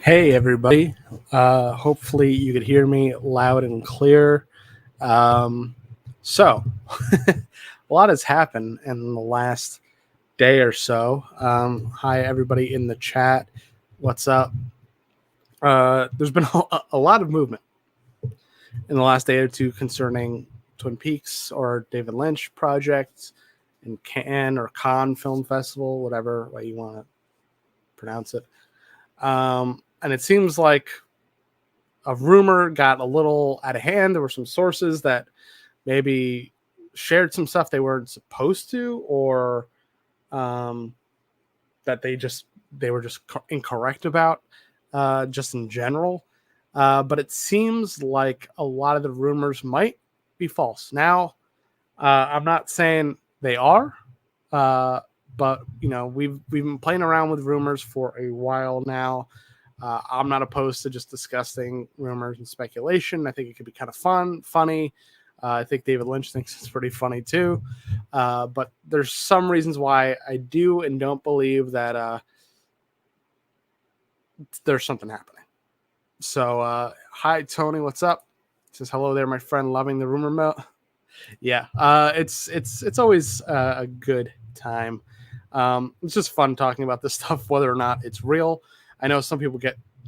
Hey, everybody. Hopefully, you could hear me loud and clear. Um, so, a lot has happened in the last day or so. Hi, everybody in the chat. What's up? There's been a lot of movement in the last day or two concerning Twin Peaks or David Lynch projects in Cannes or Cannes Film Festival, whatever way you want to pronounce it. And it seems like a rumor got a little out of hand. There were some sources that maybe shared some stuff they weren't supposed to, or um, that they were just incorrect about, just in general. But it seems like a lot of the rumors might be false. Now, I'm not saying they are, uh, but we've been playing around with rumors for a while now. I'm not opposed to just discussing rumors and speculation. I think it could be kind of funny. I think David Lynch thinks it's pretty funny too. But there's some reasons why I do and don't believe that there's something happening. So, hi, Tony. What's up? Says hello there, my friend. Loving the rumor mill. Yeah, it's always a good time. It's just fun talking about this stuff, whether or not it's real. I know some people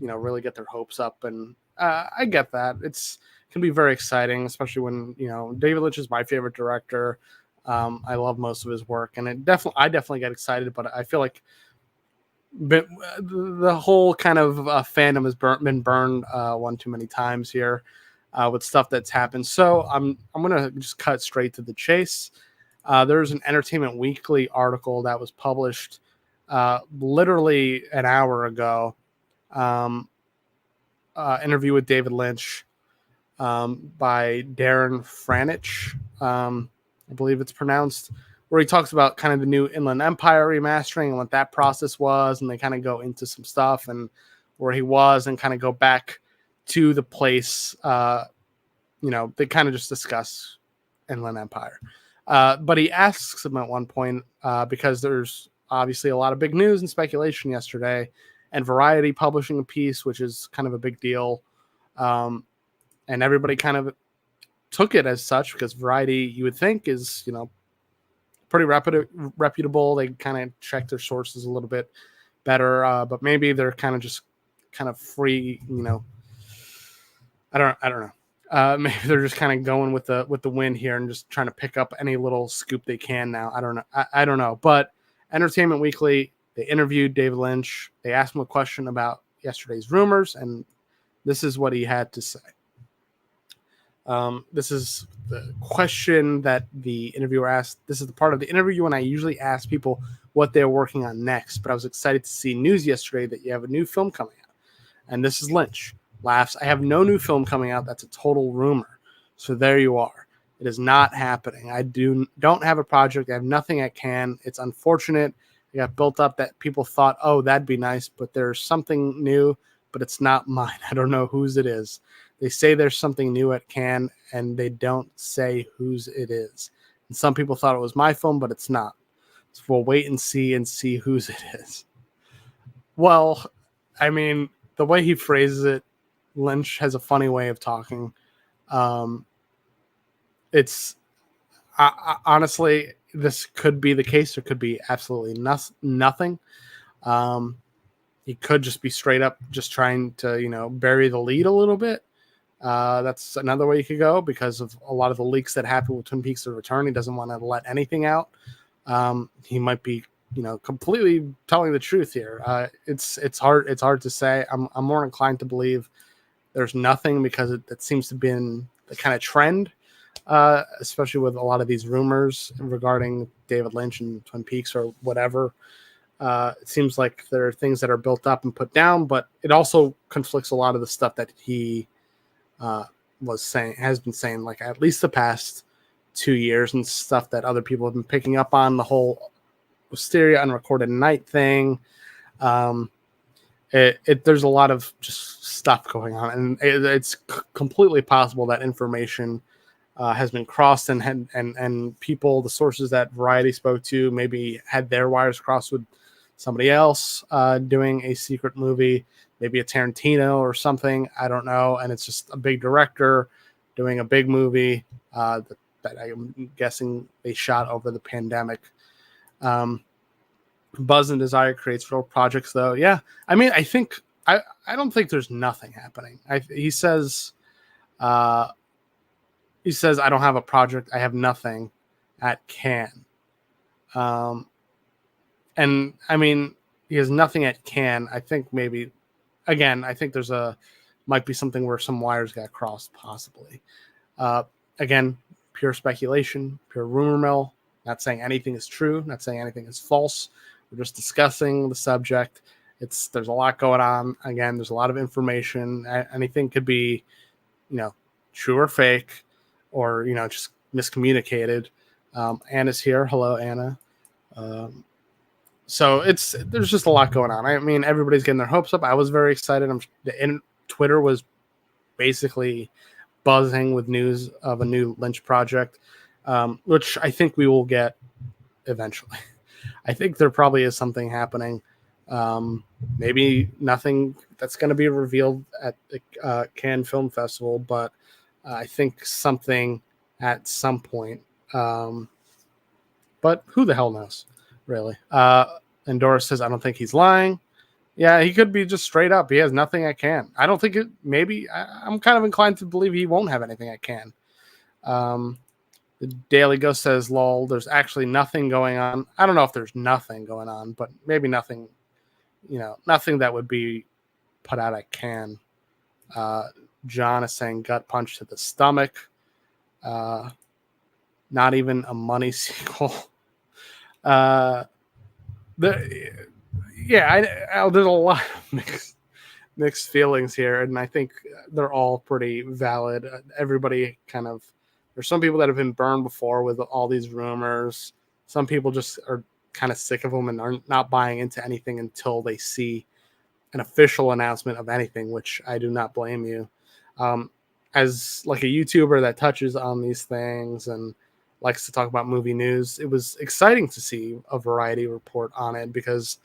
really get their hopes up, and I get that. It can be very exciting, especially when David Lynch is my favorite director. I love most of his work, and I definitely get excited. But I feel like the whole kind of fandom has been burned one too many times here. With stuff that's happened. So I'm gonna just cut straight to the chase. There's an Entertainment Weekly article that was published literally an hour ago. Interview with David Lynch by Darren Franich, I believe it's pronounced, where he talks about kind of the new Inland Empire remastering and what that process was, and they kind of go into some stuff and where he was, and kind of go back to the place. They kind of just discuss Inland Empire. But he asks him at one point, because there's obviously a lot of big news and speculation yesterday, and Variety publishing a piece, which is kind of a big deal. And everybody kind of took it as such, because Variety, you would think, is, pretty reputable. They kind of check their sources a little bit better, but maybe they're kind of free, I don't know. Maybe they're just kind of going with the wind here and just trying to pick up any little scoop they can now. I don't know. I don't know. But Entertainment Weekly, they interviewed David Lynch. They asked him a question about yesterday's rumors, and this is what he had to say. This is the question that the interviewer asked. This is the part of the interview when I usually ask people what they're working on next. But I was excited to see news yesterday that you have a new film coming out. And this is Lynch. Laughs. I have no new film coming out. That's a total rumor. So there you are. It is not happening. I don't have a project. I have nothing at Cannes. It's unfortunate. It got built up that people thought, oh, that'd be nice, but there's something new, but it's not mine. I don't know whose it is. They say there's something new at Cannes, and they don't say whose it is. And some people thought it was my film, but it's not. So we'll wait and see whose it is. Well, I mean, the way he phrases it, Lynch has a funny way of talking. It's honestly, this could be the case. There could be absolutely nothing. He could just be straight up just trying to, bury the lead a little bit. That's another way you could go, because of a lot of the leaks that happened with Twin Peaks: The Return. He doesn't want to let anything out. He might be, completely telling the truth here. It's hard to say. I'm more inclined to believe there's nothing, because it seems to have been the kind of trend, especially with a lot of these rumors regarding David Lynch and Twin Peaks or whatever. It seems like there are things that are built up and put down, but it also conflicts a lot of the stuff that he has been saying, like at least the past 2 years, and stuff that other people have been picking up on, the whole Wisteria Unrecorded Night thing. There's a lot of just stuff going on, and it's completely possible that information has been crossed, and people, the sources that Variety spoke to, maybe had their wires crossed with somebody else doing a secret movie. maybe a Tarantino or something. I don't know. And it's just a big director doing a big movie that I'm guessing they shot over the pandemic. Buzz and desire creates real projects, though. Yeah, I mean, I don't think there's nothing happening. He says I don't have a project. I have nothing at Cannes. And I mean, he has nothing at Cannes. I think maybe, again, I think there's might be something where some wires got crossed, possibly. Again, pure speculation, pure rumor mill. Not saying anything is true. Not saying anything is false. We're just discussing the subject. There's a lot going on. Again, there's a lot of information. Anything could be, true or fake, or just miscommunicated. Anna's here. Hello, Anna. So there's just a lot going on. I mean, everybody's getting their hopes up. I was very excited. Twitter was basically buzzing with news of a new Lynch project, which I think we will get eventually. I think there probably is something happening. Maybe nothing that's going to be revealed at the Cannes Film Festival, but I think something at some point. But who the hell knows, really? And Doris says, I don't think he's lying. Yeah, he could be just straight up. He has nothing at Cannes. I don't think it. Maybe I'm kind of inclined to believe he won't have anything at Cannes. The Daily Ghost says, lol, there's actually nothing going on. I don't know if there's nothing going on, but maybe nothing, nothing that would be put out at Cannes. John is saying gut punch to the stomach. Not even a money sequel. There's a lot of mixed feelings here, and I think they're all pretty valid. Everybody there's some people that have been burned before with all these rumors. Some people just are kind of sick of them and are not buying into anything until they see an official announcement of anything, which I do not blame you. As like a YouTuber that touches on these things and likes to talk about movie news, it was exciting to see a Variety report on it, because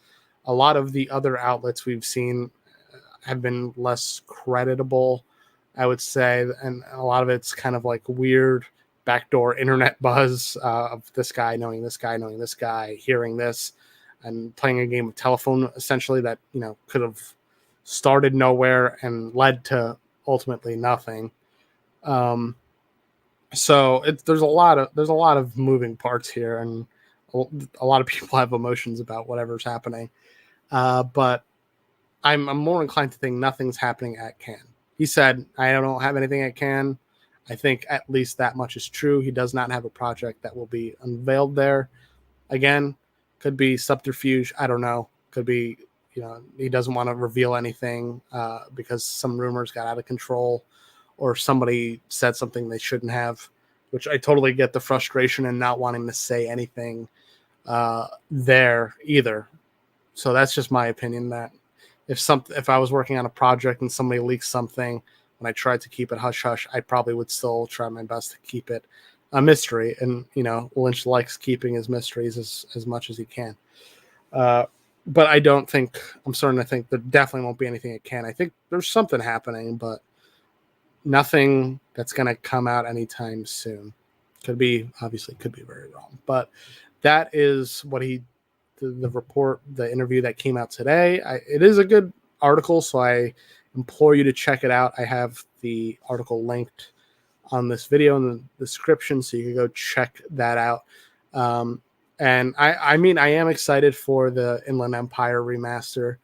a lot of the other outlets we've seen have been less creditable, I would say, and a lot of it's kind of like weird backdoor internet buzz of this guy knowing this guy knowing this guy, hearing this, and playing a game of telephone essentially that could have started nowhere and led to ultimately nothing. So there's a lot of moving parts here, and a lot of people have emotions about whatever's happening. But I'm more inclined to think nothing's happening at Cannes. He said, I don't have anything at Cannes. I think at least that much is true. He does not have a project that will be unveiled there. Again, could be subterfuge. I don't know. Could be, he doesn't want to reveal anything because some rumors got out of control, or somebody said something they shouldn't have, which I totally get the frustration and not wanting to say anything there either. So that's just my opinion, that if I was working on a project and somebody leaks something and I tried to keep it hush hush, I probably would still try my best to keep it a mystery. And Lynch likes keeping his mysteries as much as he can. But I'm starting to think there definitely won't be anything at Cannes. I think there's something happening, but nothing that's going to come out anytime soon. Could be very wrong, but that is what the report, the interview that came out today. It is a good article, so I implore you to check it out. I have the article linked on this video in the description, so you can go check that out. And I mean, I am excited for the Inland Empire remaster.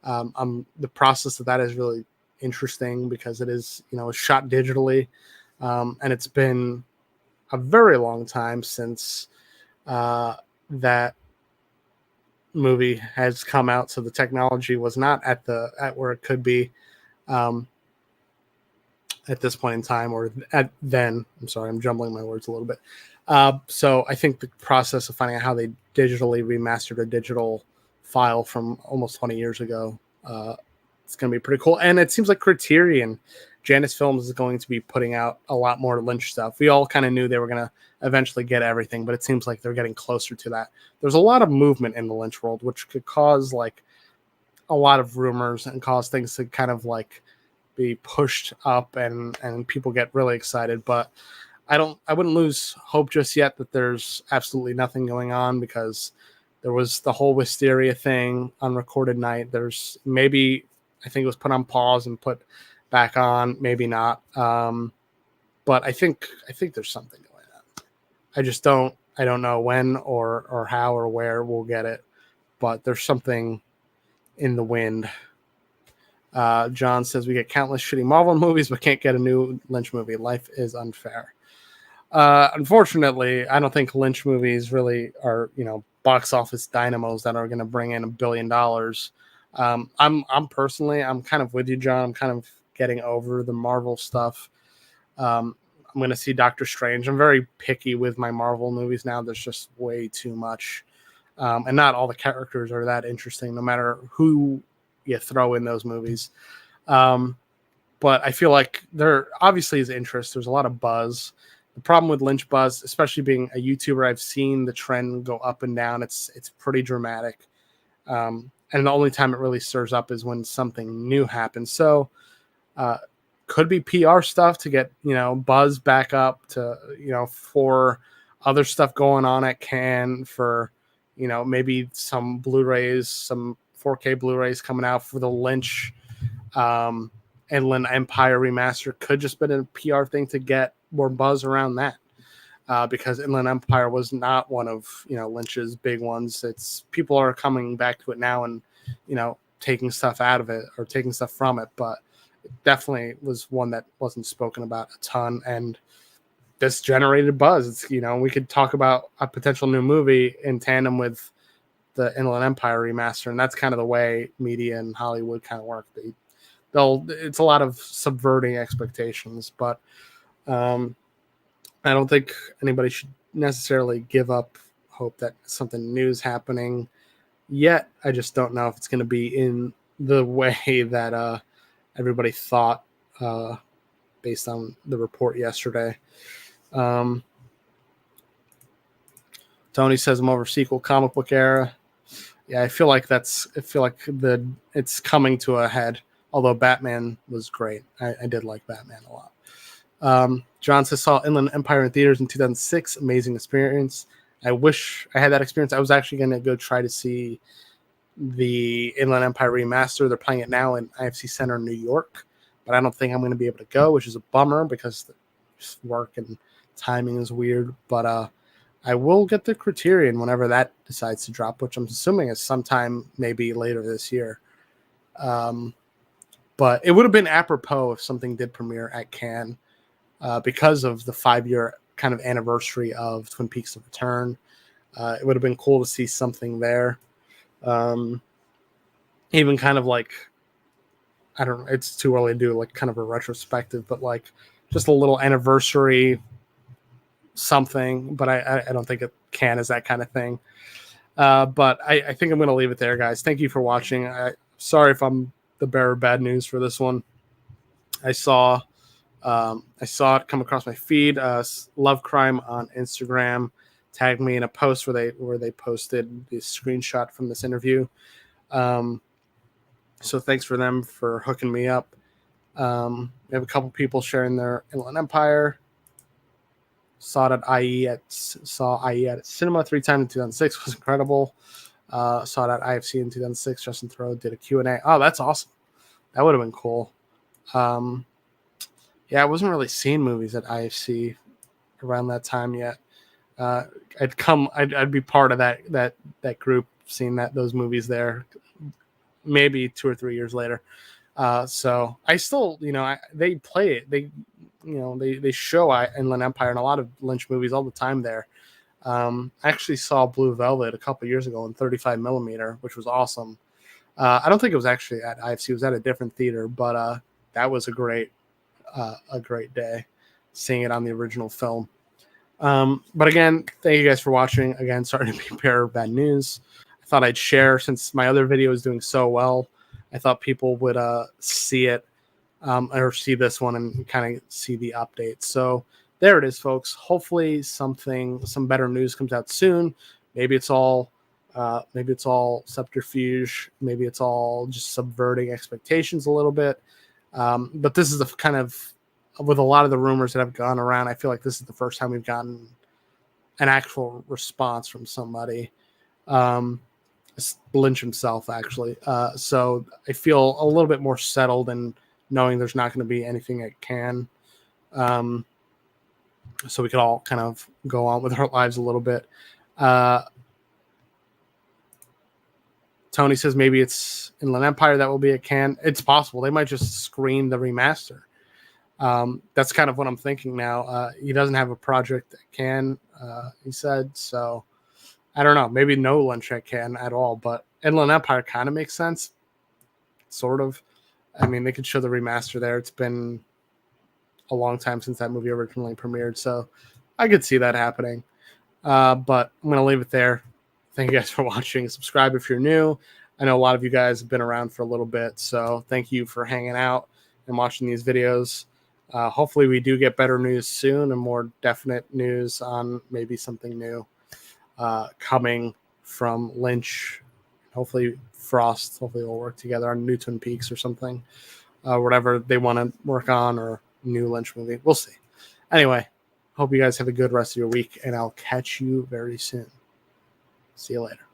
The process of that is really interesting because it is, it's shot digitally, and it's been a very long time since that movie has come out, so the technology was not at where it could be at this point in time, or then. I'm sorry, I'm jumbling my words a little bit. So I think the process of finding out how they digitally remastered a digital file from almost 20 years ago, it's going to be pretty cool. And it seems like Criterion, Janus Films, is going to be putting out a lot more Lynch stuff. We all kind of knew they were going to eventually get everything, but it seems like they're getting closer to that. There's a lot of movement in the Lynch world, which could cause like a lot of rumors and cause things to kind of like be pushed up and people get really excited. But I wouldn't lose hope just yet that there's absolutely nothing going on, because there was the whole Wisteria thing on Recorded Night. There's maybe, I think it was put on pause and put back on, maybe not. But I think there's something going on. I don't know when or how or where we'll get it, but there's something in the wind. John says we get countless shitty Marvel movies, but can't get a new Lynch movie. Life is unfair. Unfortunately, I don't think Lynch movies really are, box office dynamos that are going to bring in $1 billion. I'm personally, I'm kind of with you, John. I'm kind of getting over the Marvel stuff. I'm going to see Doctor Strange. I'm very picky with my Marvel movies now. There's just way too much. And not all the characters are that interesting, no matter who you throw in those movies. But I feel like there obviously is interest. There's a lot of buzz. The problem with Lynch buzz, especially being a YouTuber, I've seen the trend go up and down. It's pretty dramatic. And the only time it really stirs up is when something new happens. So could be PR stuff to get, buzz back up to, for other stuff going on at Cannes, for, maybe some Blu-rays, some 4K Blu-rays coming out for the Lynch Inland Empire remaster. Could just been a PR thing to get more buzz around that, because Inland Empire was not one of Lynch's big ones. It's people are coming back to it now and taking stuff out of it or taking stuff from it, but it definitely was one that wasn't spoken about a ton, and this generated buzz. It's we could talk about a potential new movie in tandem with the Inland Empire remaster, and that's kind of the way media and Hollywood kind of work. It's a lot of subverting expectations, but I don't think anybody should necessarily give up hope that something new is happening yet. I just don't know if it's going to be in the way that everybody thought based on the report yesterday. Tony says I'm over sequel comic book era. Yeah, I feel like it's coming to a head. Although Batman was great, I did like Batman a lot. John says saw Inland Empire in theaters in 2006. Amazing experience. I wish I had that experience. I was actually going to go try to see the Inland Empire remaster. They're playing it now in IFC Center in New York, but I don't think I'm going to be able to go, which is a bummer because work and timing is weird. But I will get the Criterion whenever that decides to drop, which I'm assuming is sometime maybe later this year. But it would have been apropos if something did premiere at Cannes because of the 5-year kind of anniversary of Twin Peaks: The Return. It would have been cool to see something there. Even kind of like, I don't know, it's too early to do like kind of a retrospective, but like just a little anniversary something. But I don't think Cannes is that kind of thing. But I think I'm going to leave it there, guys. Thank you for watching. Sorry if I'm the bearer of bad news for this one. I saw it come across my feed. Love Crime on Instagram tagged me in a post where they posted the screenshot from this interview. So thanks for them for hooking me up. We have a couple people sharing their Inland Empire. Saw it at IE at cinema 3 times in 2006. Was incredible. Saw it at IFC in 2006. Justin Thoreau did a Q&A. Oh, that's awesome. That would have been cool. Yeah, I wasn't really seeing movies at IFC around that time yet. I'd be part of that group, seeing those movies there, maybe 2 or 3 years later. So I still, they play it. They show Inland Empire and a lot of Lynch movies all the time there. I actually saw Blue Velvet a couple years ago in 35 millimeter, which was awesome. I don't think it was actually at IFC. It was at a different theater, but that was a great day seeing it on the original film. But again, thank you guys for watching. Again, sorry to be a bearer of bad news. I thought I'd share, since my other video is doing so well. I thought people would see it or see this one and kind of see the update. So there it is, folks. Hopefully some better news comes out soon. Maybe it's all Maybe it's all subterfuge. Maybe it's all just subverting expectations a little bit. But this is the kind of, with a lot of the rumors that have gone around, I feel like this is the first time we've gotten an actual response from somebody. Lynch himself, actually. So I feel a little bit more settled in knowing there's not going to be anything at Cannes. So we could all kind of go on with our lives a little bit. Tony says maybe it's Inland Empire that will be at Cannes. It's possible. They might just screen the remaster. That's kind of what I'm thinking now. He doesn't have a project at Cannes, he said. So I don't know. Maybe no Lynch at Cannes at all. But Inland Empire kind of makes sense. Sort of. I mean, they could show the remaster there. It's been a long time since that movie originally premiered. So I could see that happening. But I'm going to leave it there. Thank you guys for watching. Subscribe if you're new. I know a lot of you guys have been around for a little bit, so thank you for hanging out and watching these videos. Hopefully we do get better news soon and more definite news on maybe something new coming from Lynch. Hopefully Frost, hopefully we'll work together on new Twin Peaks or something, whatever they want to work on, or new Lynch movie. We'll see. Anyway, hope you guys have a good rest of your week, and I'll catch you very soon. See you later.